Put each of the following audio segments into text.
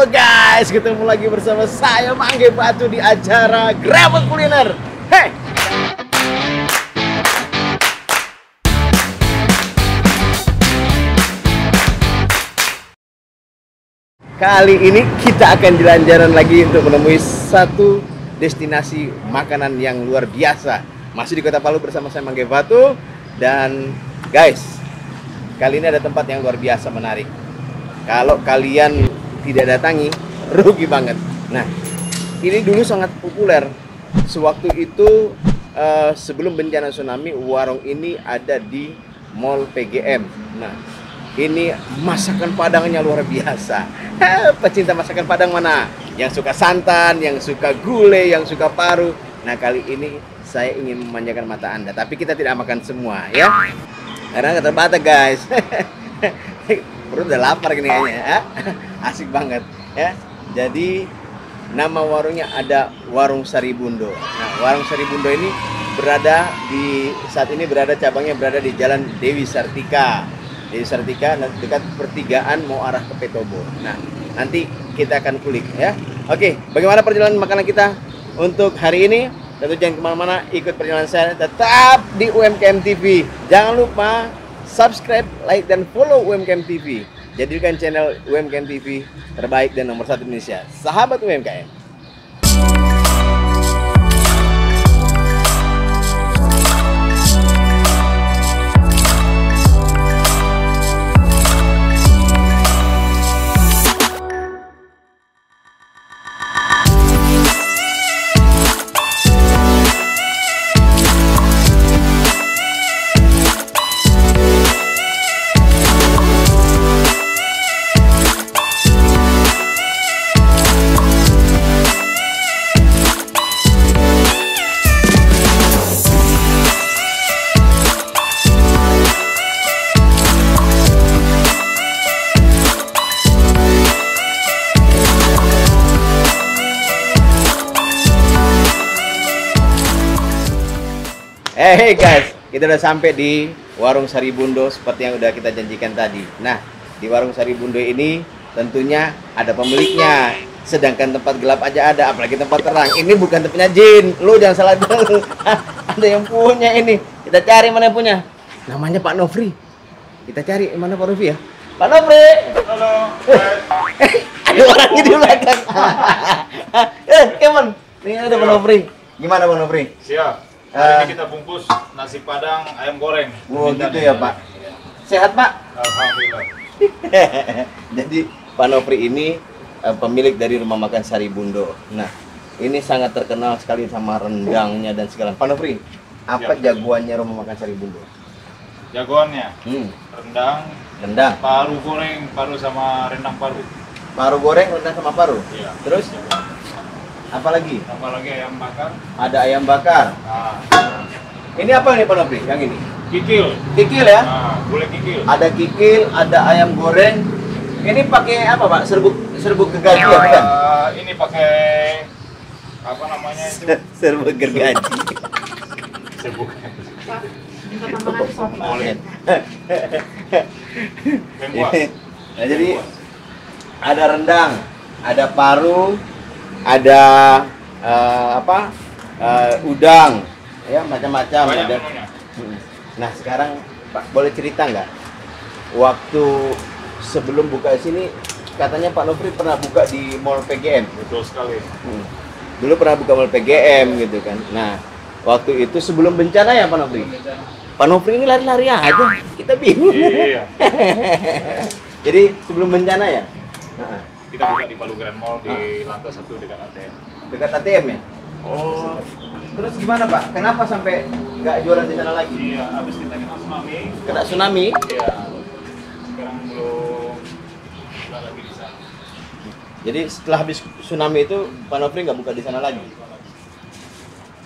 Halo guys, ketemu lagi bersama saya Mangge Batu di acara Grebek Kuliner. Hey! Kali ini kita akan jalan-jalan lagi untuk menemui satu destinasi makanan yang luar biasa. Masih di Kota Palu bersama saya Mangge Batu. Dan guys, kali ini ada tempat yang luar biasa menarik. Kalau kalian tidak datangi, rugi banget. Nah, ini dulu sangat populer. Sewaktu itu sebelum bencana tsunami, warung ini ada di Mall PGM. Nah, ini masakan Padangnya luar biasa. Pecinta masakan Padang mana? Yang suka santan, yang suka gulai, yang suka paru. Nah, kali ini saya ingin memanjakan mata Anda. Tapi kita tidak makan semua, ya. Karena nggak terbatas, guys. Perut udah lapar gini kayaknya, ya. Asik banget, ya. Jadi nama warungnya ada Warung Saribundo. Nah, Warung Saribundo ini berada di saat ini cabangnya berada di Jalan Dewi Sartika. Dewi Sartika dekat pertigaan mau arah ke Petobo. Nah, nanti kita akan kulik, ya. Oke, bagaimana perjalanan makanan kita untuk hari ini? Tentu jangan kemana-mana, ikut perjalanan saya tetap di UMKM TV. Jangan lupa subscribe, like, dan follow UMKM TV. Jadikan channel UMKM TV terbaik dan nomor 1 Indonesia. Sahabat UMKM. Hey guys, kita udah sampai di Warung Saribundo seperti yang udah kita janjikan tadi. Nah, di Warung Saribundo ini tentunya ada pemiliknya. Sedangkan tempat gelap aja ada, apalagi tempat terang. Ini bukan tempatnya jin. Lu jangan salah dulu. Ada yang punya ini. Kita cari mana yang punya. Namanya Pak Nofri. Kita cari mana Pak Nofri ya. Pak Nofri. Halo. Ada orangnya di belakang. Kemon. Ini ada Pak Nofri. Gimana Pak Nofri? Siap. Hari ini kita bungkus nasi Padang ayam goreng. Oh gitu ya Pak. Sehat Pak? Alhamdulillah. Jadi Pak Nofri ini pemilik dari rumah makan Saribundo. Nah, ini sangat terkenal sekali sama rendangnya dan segala. Pak Nofri, apa jagoannya rumah makan Saribundo? Jagoannya rendang, paru goreng, paru sama rendang paru. Paru goreng, rendang sama paru. Iya. Terus apa lagi? Apalagi ayam bakar. Ada ayam bakar. Nah, ini apa nih Pak Nofri? Yang ini? kikil. Kikil ya? Nah, gulai kikil. Ada kikil, ada ayam goreng. Ini pakai apa Pak? Serbuk gergaji ya bukan? Ini pakai apa namanya itu? Serbuk gergaji. Serbuk. Boleh. Bengkuas. Nah, jadi ada rendang, ada paru, ada udang, ya macam-macam. Banyak Ada. menunya. Nah sekarang Pak boleh cerita nggak? Waktu sebelum buka sini, katanya Pak Nofri pernah buka di Mall PGM. Betul sekali. Dulu pernah buka Mall PGM gitu kan. Nah waktu itu sebelum bencana ya Pak Nofri. Pak Nofri ini lari-lari aja, kita bingung. Iya. Jadi sebelum bencana ya. Kita buka di Palu Grand Mall di lantai 1 dekat ATM. Dekat ATM ya? Oh, Terus gimana Pak? Kenapa sampai nggak jualan di sana lagi? iya, habis kita kena tsunami. Kena tsunami? Iya. Sekarang belum buka lagi di sana. Jadi setelah habis tsunami itu Pak Nofri nggak buka di sana lagi?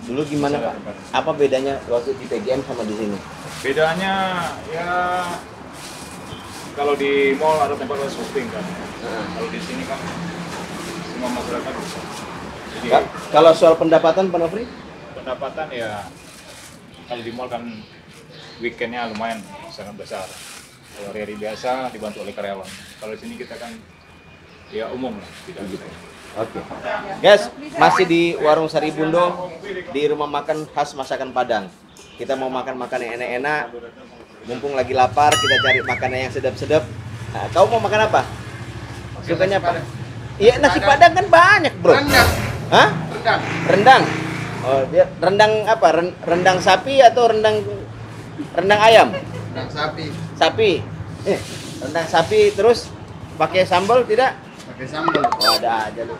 Dulu gimana Pak? Apa bedanya waktu di PGM sama di sini? Bedanya ya kalau di mall ada tempat buat shopping kan. Kalau di sini kan semua masyarakat bisa. Jadi Kalau soal pendapatan Pak Nofri? pendapatan ya kalau di mall kan weekendnya lumayan sangat besar. Kalau hari-hari biasa dibantu oleh karyawan. Kalau di sini kita kan ya umum lah, tidak gitu. Oke. Guys, masih di warung Sari Bundo di rumah makan khas masakan Padang. Kita mau makan makanan yang enak-enak. Mumpung lagi lapar, kita cari makanan yang sedap-sedap. Nah, kau mau makan apa? Sukanya apa? Iya, nasi Padang kan banyak, Bro. Rendang. Hah? Rendang. Rendang. Oh, dia rendang apa? Rendang sapi atau rendang ayam? Rendang sapi. Sapi. Rendang sapi terus pakai sambal tidak? Pakai sambal. Oh, ada aja lu.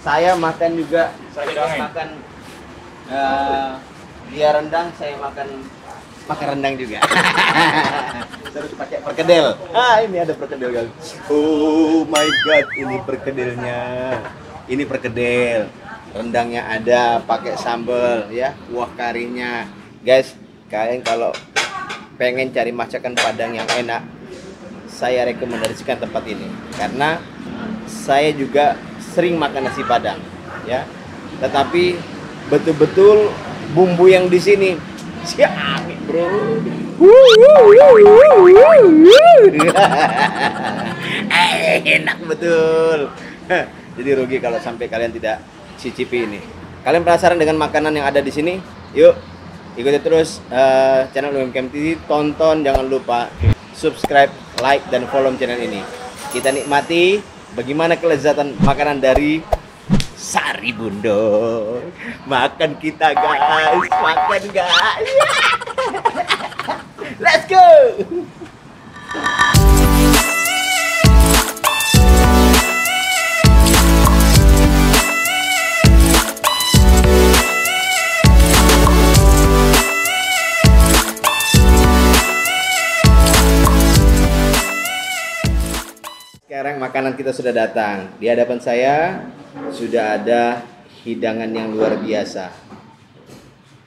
Saya makan juga. Saya Saya hidangin. makan dia rendang, saya makan rendang juga. Terus pakai perkedel. Ini ada perkedel, guys. Oh my god, ini perkedelnya. Ini perkedel. Rendangnya ada, pakai sambal ya, kuah karinya. Guys, kalian kalau pengen cari masakan Padang yang enak, saya rekomendasikan tempat ini karena saya juga sering makan nasi Padang ya, tetapi betul-betul bumbu yang di sini siap, bro. Enak betul. Jadi rugi kalau sampai kalian tidak cicipi ini. Kalian penasaran dengan makanan yang ada di sini? Yuk ikuti terus channel UMKM TV, tonton, jangan lupa subscribe, like, dan follow channel ini. Kita nikmati bagaimana kelezatan makanan dari Sari Bundo. Makan kita, guys, makan, guys. Let's go. Sekarang makanan kita sudah datang. Di hadapan saya sudah ada hidangan yang luar biasa.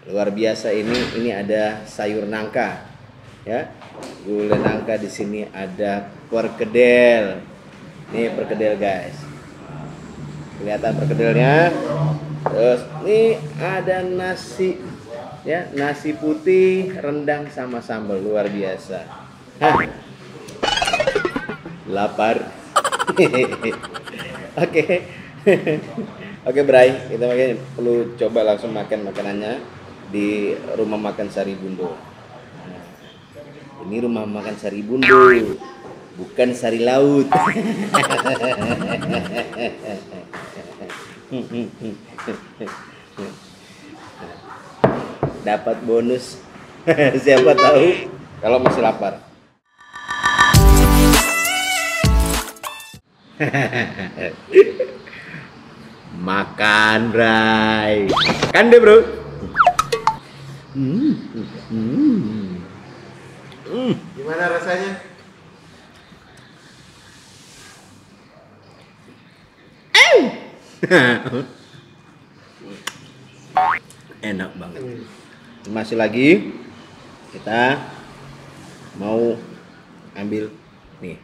Luar biasa ini ada sayur nangka. Ya. Gulai nangka, di sini ada perkedel. Nih perkedel, guys. Kelihatan perkedelnya. Terus ini ada nasi. Ya, nasi putih, rendang sama sambal, luar biasa. Hah. Lapar. Oke. Oke, Bray, kita makanya perlu coba langsung makan makanannya di rumah makan Sari Bundo. Nah, ini rumah makan Sari Bundo, bukan Sari Laut. Dapat bonus. Siapa tahu kalau masih lapar. Makan, Bray. Makan deh, bro. Gimana rasanya? Enak banget. Masih lagi kita mau ambil nih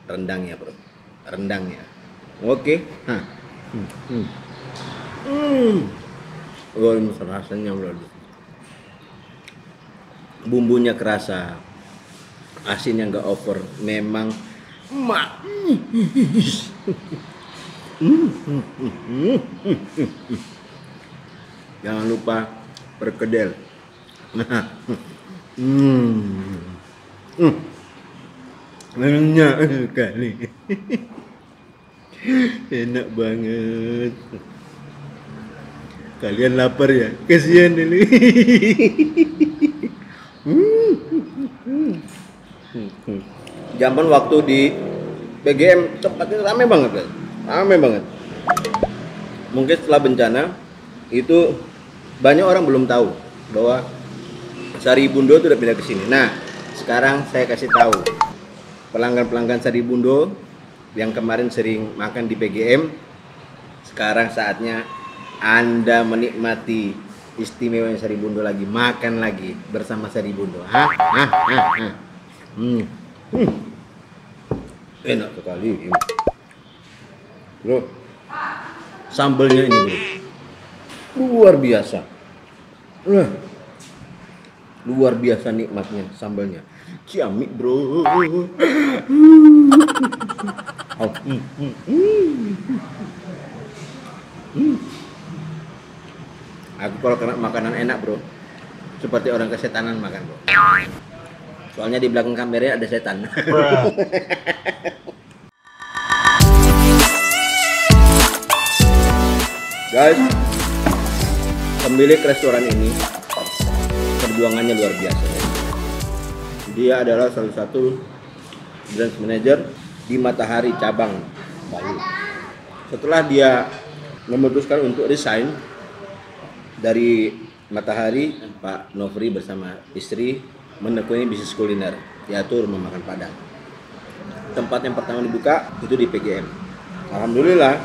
rendangnya, bro. Rendangnya. Oke. Oh, ini rasanya, bro. Bumbunya kerasa. Asinnya nggak over. Memang jangan lupa perkedel. Enak sekali. Enak banget. Kalian lapar ya? Kasihan ini. Zaman waktu di PGM tempatnya rame banget, guys. Rame banget. Mungkin setelah bencana itu banyak orang belum tahu bahwa Sari Bundo itu udah pindah ke sini. Nah, sekarang saya kasih tahu pelanggan-pelanggan Sari Bundo yang kemarin sering makan di PGM, sekarang saatnya Anda menikmati istimewanya Sari Bundo lagi, makan lagi bersama Sari Bundo. Enak sekali, bro. Sambalnya ini, bro, luar biasa. Luar biasa nikmatnya sambalnya. Ciamik, bro. Oh, Aku kalau kena makanan enak bro, seperti orang kesetanan makan bro. Soalnya di belakang kameranya ada setan. Guys, pemilik restoran ini perjuangannya luar biasa. Dia adalah salah satu brand manager di Matahari cabang Bali. Setelah dia memutuskan untuk resign dari Matahari, Pak Nofri bersama istri menekuni bisnis kuliner, yaitu rumah makan Padang. Tempat yang pertama dibuka itu di PGM. Alhamdulillah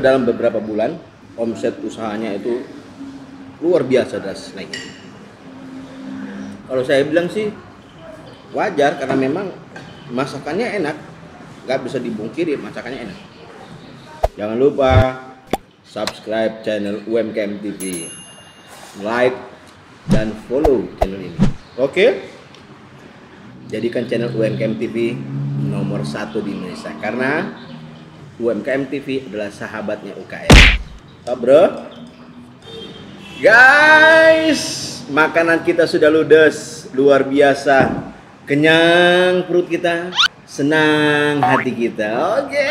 dalam beberapa bulan omset usahanya itu luar biasa drastis naik. Kalau saya bilang sih wajar karena memang masakannya enak, nggak bisa dibungkiri masakannya enak. Jangan lupa subscribe channel UMKM TV, like dan follow channel ini. Oke? Jadikan channel UMKM TV nomor 1 di Indonesia karena UMKM TV adalah sahabatnya UKM. Oh, bro. Guys, makanan kita sudah ludes, luar biasa. Kenyang perut kita, senang hati kita. Oke.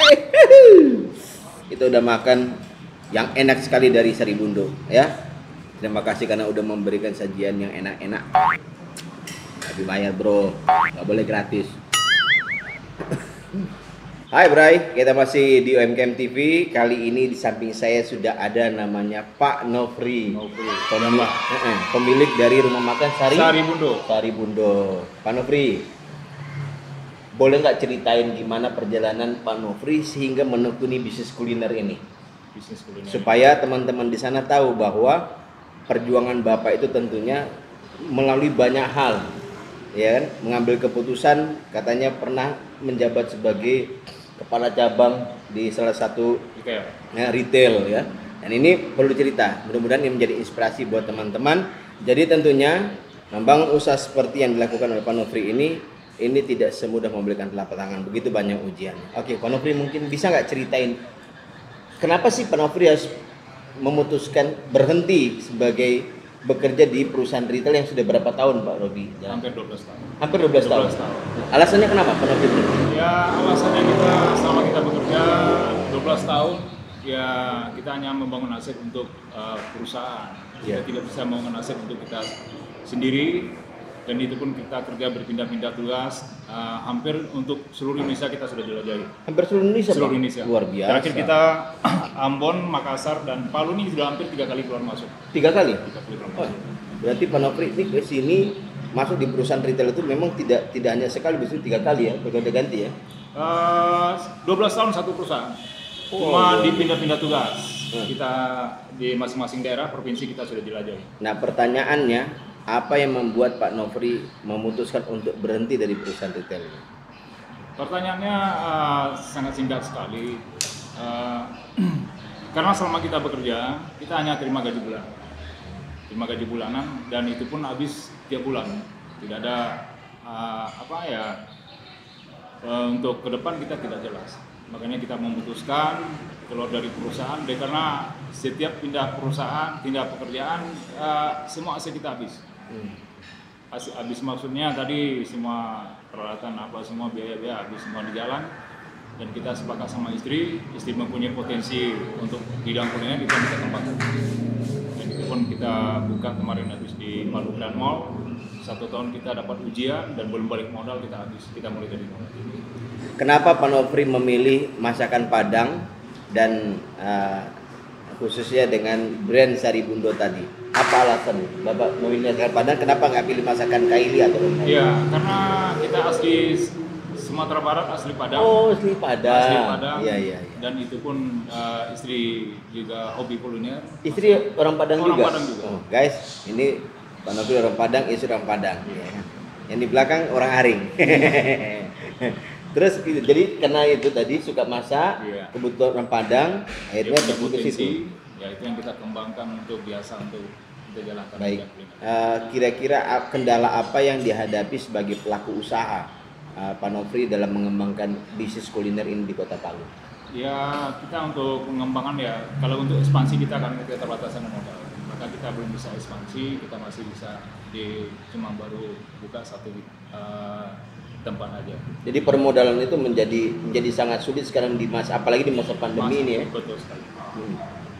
Kita udah makan yang enak sekali dari Saribundo, ya. Terima kasih karena udah memberikan sajian yang enak-enak. Tapi bayar, bro. Gak boleh gratis. Hai Bray, kita masih di UMKM TV. Kali ini di samping saya sudah ada namanya Pak Nofri. Pemilik dari rumah makan Saribundo. Pak Nofri, boleh nggak ceritain gimana perjalanan Pak Nofri sehingga menekuni bisnis kuliner ini? Supaya teman-teman di sana tahu bahwa perjuangan Bapak itu tentunya melalui banyak hal, ya kan? Mengambil keputusan, katanya pernah menjabat sebagai kepala cabang di salah satu retail ya. Dan ini perlu cerita, mudah-mudahan ini menjadi inspirasi buat teman-teman. Jadi tentunya membangun usaha seperti yang dilakukan oleh Pak Nofri ini tidak semudah memberikan telapak tangan, begitu banyak ujian. Oke, Pak Nofri mungkin bisa nggak ceritain kenapa sih Pak Nofri harus memutuskan berhenti sebagai bekerja di perusahaan retail yang sudah berapa tahun Pak Robi? Hampir 12 tahun. Hampir 12 tahun. Alasannya kenapa Pak Robi berhenti? Ya alasannya selama kita bekerja 12 tahun, ya kita hanya membangun aset untuk perusahaan. Kita tidak bisa membangun aset untuk kita sendiri. Dan itu pun kita kerja berpindah-pindah tugas, hampir untuk seluruh Indonesia kita sudah jelajahi. Hampir seluruh Indonesia? Seluruh Indonesia. Luar biasa. Terakhir kita Ambon, Makassar, dan Palu ini sudah hampir 3 kali keluar masuk. 3 kali? 3 kali keluar masuk. Oh, berarti Pak Nofri ini ke sini masuk di perusahaan retail itu memang tidak hanya sekali, bisa 3 kali ya, berganti-ganti ya? 12 tahun satu perusahaan. Cuma dipindah-pindah tugas. Kita di masing-masing daerah, provinsi kita sudah jelajahi. Nah pertanyaannya, apa yang membuat Pak Nofri memutuskan untuk berhenti dari perusahaan retail ini? Pertanyaannya sangat singkat sekali. Karena selama kita bekerja, kita hanya terima gaji bulanan. Terima gaji bulanan dan itu pun habis tiap bulan. Tidak ada untuk ke depan kita tidak jelas. Makanya kita memutuskan keluar dari perusahaan karena setiap pindah perusahaan, pindah pekerjaan, semua aset kita habis. Habis maksudnya tadi semua peralatan semua biaya habis semua di jalan. Dan kita sepakat sama istri mempunyai potensi untuk bidang kuliner kita bisa kembangkan. Dan itu pun kita buka kemarin habis di Palu Grand Mall. 1 tahun kita dapat ujian dan belum balik modal, kita mulai dari nol. Kenapa Pak Nofri memilih masakan Padang dan khususnya dengan brand Saribundo tadi? Apa alasan Bapak memilih masakan Padang? Kenapa nggak pilih masakan Kaili atau lain? Iya, karena kita asli Sumatera Barat, asli Padang. Oh, asli Padang. Asli Padang. Iya. Dan itu pun istri juga hobi kuliner. Istri orang Padang juga. Padang juga. Oh, guys, ini Pak Nofri orang Padang, istri orang Padang. Ya. Yang di belakang orang Aring. Terus jadi karena itu tadi suka masak, kebutuhan orang Padang, akhirnya terjun ke situ. Ya itu yang kita kembangkan untuk jalankan. Baik. Kira-kira kendala apa yang dihadapi sebagai pelaku usaha Pak Nofri dalam mengembangkan bisnis kuliner ini di Kota Palu? Ya, kita untuk pengembangan ya, kalau untuk ekspansi kita kan keterbatasan modal, maka kita belum bisa ekspansi, kita masih bisa cuma baru buka satu tempat aja. Jadi permodalan itu menjadi sangat sulit sekarang apalagi di masa pandemi ini ya. Betul sekali.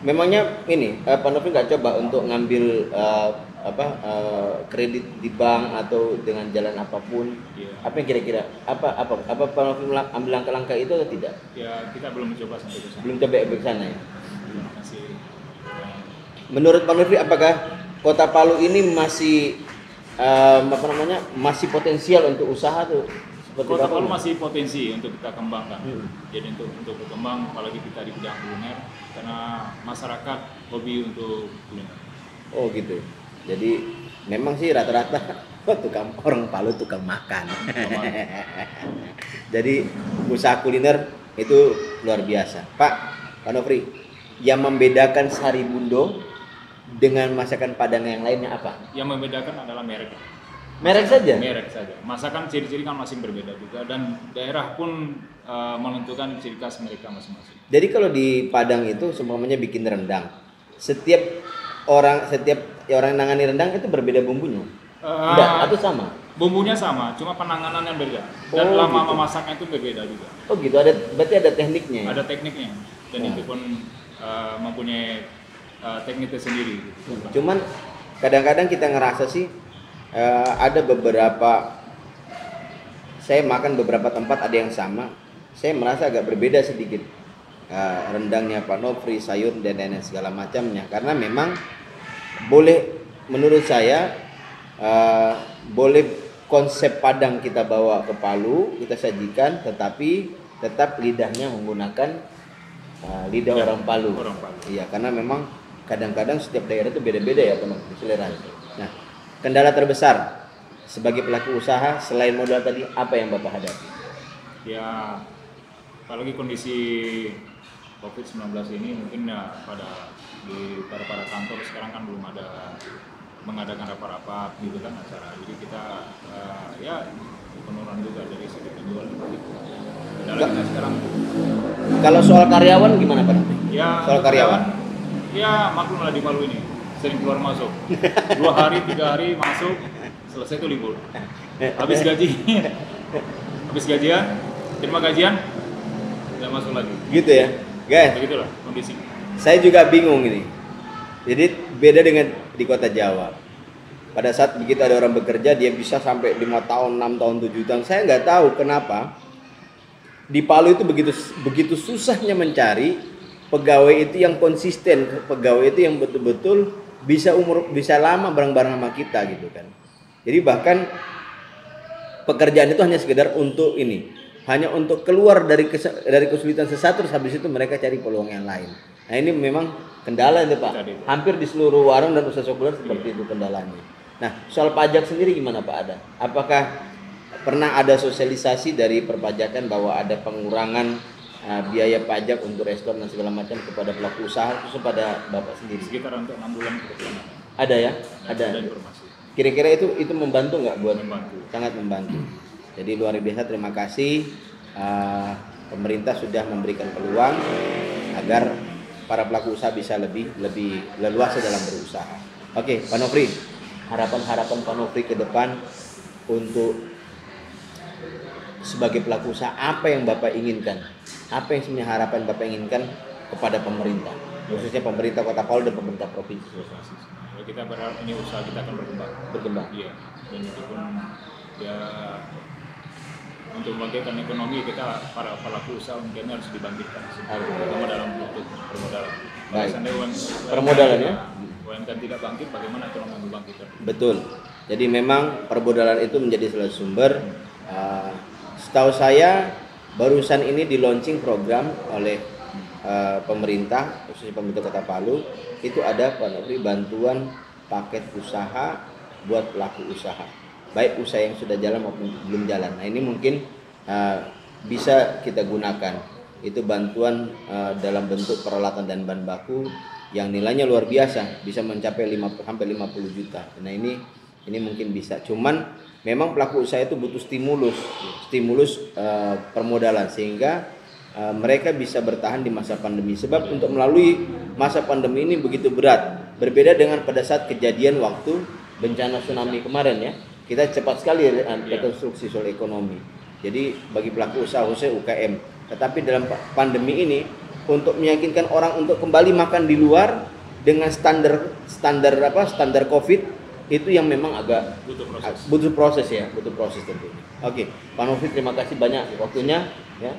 Memangnya ini Pak Nofri nggak coba untuk ngambil kredit di bank atau dengan jalan apapun? Iya. Apa yang kira-kira apa Pak Nofri ambil langkah-langkah itu atau tidak? Ya, kita belum mencoba sampai ke sana. Belum coba ke sana ya. Masih. Menurut Pak Nofri, apakah Kota Palu ini masih masih potensial untuk usaha tuh? Kota Palu masih potensi untuk kita kembangkan. Jadi untuk berkembang, apalagi kita di bidang kuliner, karena masyarakat hobi untuk kuliner. Oh gitu. Jadi memang sih rata-rata orang Palu tukang makan. Jadi usaha kuliner itu luar biasa. Pak Nofri, yang membedakan Sari Bundo dengan masakan Padang yang lainnya apa? Yang membedakan adalah merek. Merek saja? Merek saja. Masakan ciri-ciri kan masing berbeda juga, dan daerah pun menentukan ciri khas mereka masing-masing. Jadi kalau di Padang itu semuanya bikin rendang. Setiap orang yang nangani rendang itu berbeda bumbunya? Enggak, atau sama? Bumbunya sama, cuma penanganan yang berbeda. Dan lama gitu. memasaknya itu berbeda juga. Oh gitu, berarti ada tekniknya ya? Ada tekniknya, dan itu pun mempunyai teknik tersendiri. Cuman kadang-kadang kita ngerasa sih ada saya makan beberapa tempat ada yang sama, saya merasa agak berbeda sedikit rendangnya Pak Nofri, sayur dan lain-lain segala macamnya, karena memang menurut saya boleh konsep Padang kita bawa ke Palu, kita sajikan, tetapi tetap lidahnya menggunakan lidah orang Palu. Iya, karena memang kadang-kadang setiap daerah itu beda-beda ya Pak Nofri selera. Nah, kendala terbesar sebagai pelaku usaha selain modal tadi apa yang Bapak hadapi? Ya, apalagi kondisi COVID-19 ini mungkin ya pada kantor sekarang kan belum ada mengadakan rapat-rapat gitu kan acara. Jadi kita ya penurunan juga dari segi penjualan. Kendala kita sekarang. Kalau soal karyawan gimana Pak? Ya, soal karyawan? Ya maklum lah di Palu ini sering keluar masuk. 2 hari 3 hari masuk, selesai itu libur. Habis gajian, terima gajian, dan masuk lagi. Gitu ya, guys. Begitulah kondisi. Saya juga bingung ini. Jadi beda dengan di kota Jawa. Pada saat begitu ada orang bekerja, dia bisa sampai 5 tahun, 6 tahun, 7 tahun. Saya nggak tahu kenapa di Palu itu begitu susahnya mencari pegawai itu yang konsisten, pegawai itu yang betul-betul bisa lama bareng-bareng sama kita gitu kan. Jadi bahkan pekerjaan itu hanya sekedar untuk hanya untuk keluar dari kesulitan sesuatu, terus habis itu mereka cari peluang yang lain. Nah ini memang kendala itu Pak. Hampir di seluruh warung dan usaha sekuler seperti itu kendalanya. Nah soal pajak sendiri gimana Pak ada? Apakah pernah ada sosialisasi dari perpajakan bahwa ada pengurangan biaya pajak untuk restoran dan segala macam kepada pelaku usaha, khusus pada Bapak sendiri? Sekitar untuk 6 bulan ke depan. Ada ya? Ada informasi. Kira-kira itu membantu nggak buat? Membantu. Sangat membantu. Jadi luar biasa, terima kasih pemerintah sudah memberikan peluang agar para pelaku usaha bisa lebih leluasa dalam berusaha. Oke, Pak Nofri, harapan Pak Nofri ke depan untuk sebagai pelaku usaha, apa yang Bapak inginkan? Apa yang sebenarnya harapan Bapak inginkan kepada pemerintah, khususnya pemerintah Kota Palu dan pemerintah provinsi? Kita berharap ini usaha kita akan berkembang. Iya. Dan itu pun ya untuk membangkitkan ekonomi kita, para pelaku usaha mungkin harus dibangkitkan, terutama dalam bentuk permodalan. Baik. Permodalan ya. UMKM tidak bangkit, bagaimana ekonomi membangkitkan? Betul. Jadi memang permodalan itu menjadi salah sumber. Setahu saya barusan ini di launching program oleh pemerintah, khususnya pemerintah Kota Palu, itu ada Pak Nofri bantuan paket usaha buat pelaku usaha, baik usaha yang sudah jalan maupun belum jalan. Nah ini mungkin bisa kita gunakan. Itu bantuan dalam bentuk peralatan dan bahan baku yang nilainya luar biasa, bisa mencapai sampai 50 juta. Nah ini ini mungkin bisa. Cuman memang pelaku usaha itu butuh stimulus permodalan sehingga mereka bisa bertahan di masa pandemi. Sebab untuk melalui masa pandemi ini begitu berat, berbeda dengan pada saat kejadian waktu bencana tsunami kemarin ya, kita cepat sekali rekonstruksi soal ekonomi. Jadi bagi pelaku usaha khususnya UKM, tetapi dalam pandemi ini untuk meyakinkan orang untuk kembali makan di luar dengan standar COVID itu yang memang agak butuh proses tentunya. Oke, Pak Nofri, terima kasih banyak waktunya ya.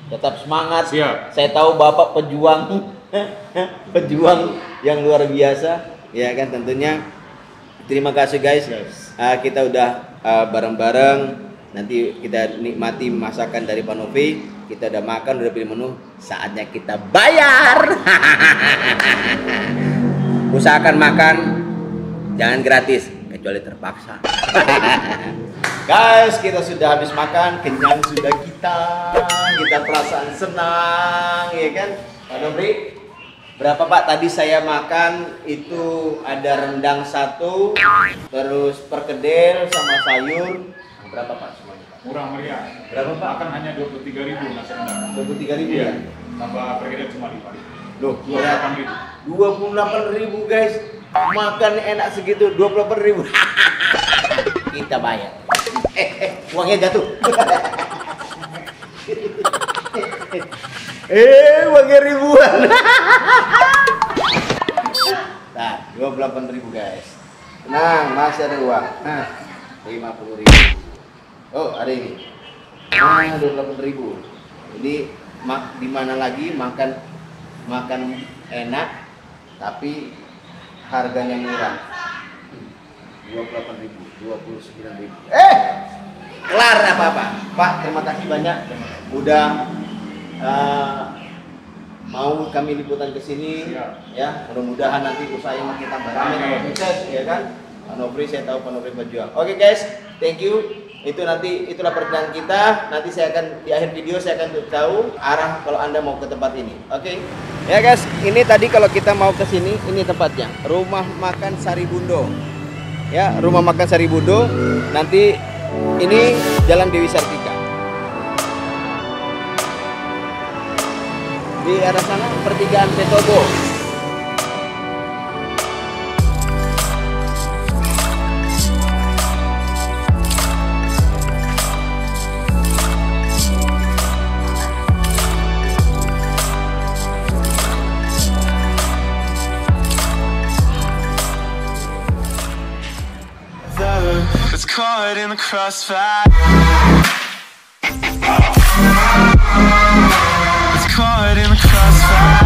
Tetap semangat. Siap. Saya tahu Bapak pejuang yang luar biasa ya kan, tentunya. Terima kasih guys. Kita udah bareng-bareng. Nanti kita nikmati masakan dari Pak Nofri. Kita udah makan, udah pilih menu. Saatnya kita bayar. Usahakan makan, jangan gratis, kecuali terpaksa. Guys, kita sudah habis makan, kenyang sudah kita perasaan senang, ya kan? Pak Nofri, berapa Pak tadi saya makan itu ada rendang 1, terus perkedel sama sayur. Berapa Pak semuanya Pak? Murah meriah. Berapa Pak? Akan hanya 23.000 nasi rendang. 23.000 Iya. ya? Tambah perkedel cuma 5. Loh, 28.000. 28.000 guys. Makan enak segitu 28.000. Kita bayar. Uangnya jatuh. Uangnya ribuan. Nah, 28.000 guys. Tenang, masih ada uang. Nah, 50.000. Oh, ada ini. Nah, 28.000. Jadi di mana lagi makan enak tapi harganya murah. 28.000, 29.000. Kelar apa-apa. Pak, terima kasih banyak udah mau kami liputan ke sini ya. Mudah-mudahan nanti usahanya makin tambah ramai kalau sukses ya kan. Pak Nofri, saya tahu Pak Nofri berjuang. Oke guys, thank you. Itulah perjalanan kita. Nanti saya akan di akhir video saya akan tahu arah kalau Anda mau ke tempat ini. Oke. Ya guys, ini tadi kalau kita mau ke sini, ini tempatnya. Rumah Makan Saribundo. Ya, Rumah Makan Saribundo. Nanti ini Jalan Dewi Sartika. Di arah sana pertigaan Petobo. It's caught in the crossfire. It's caught in the crossfire.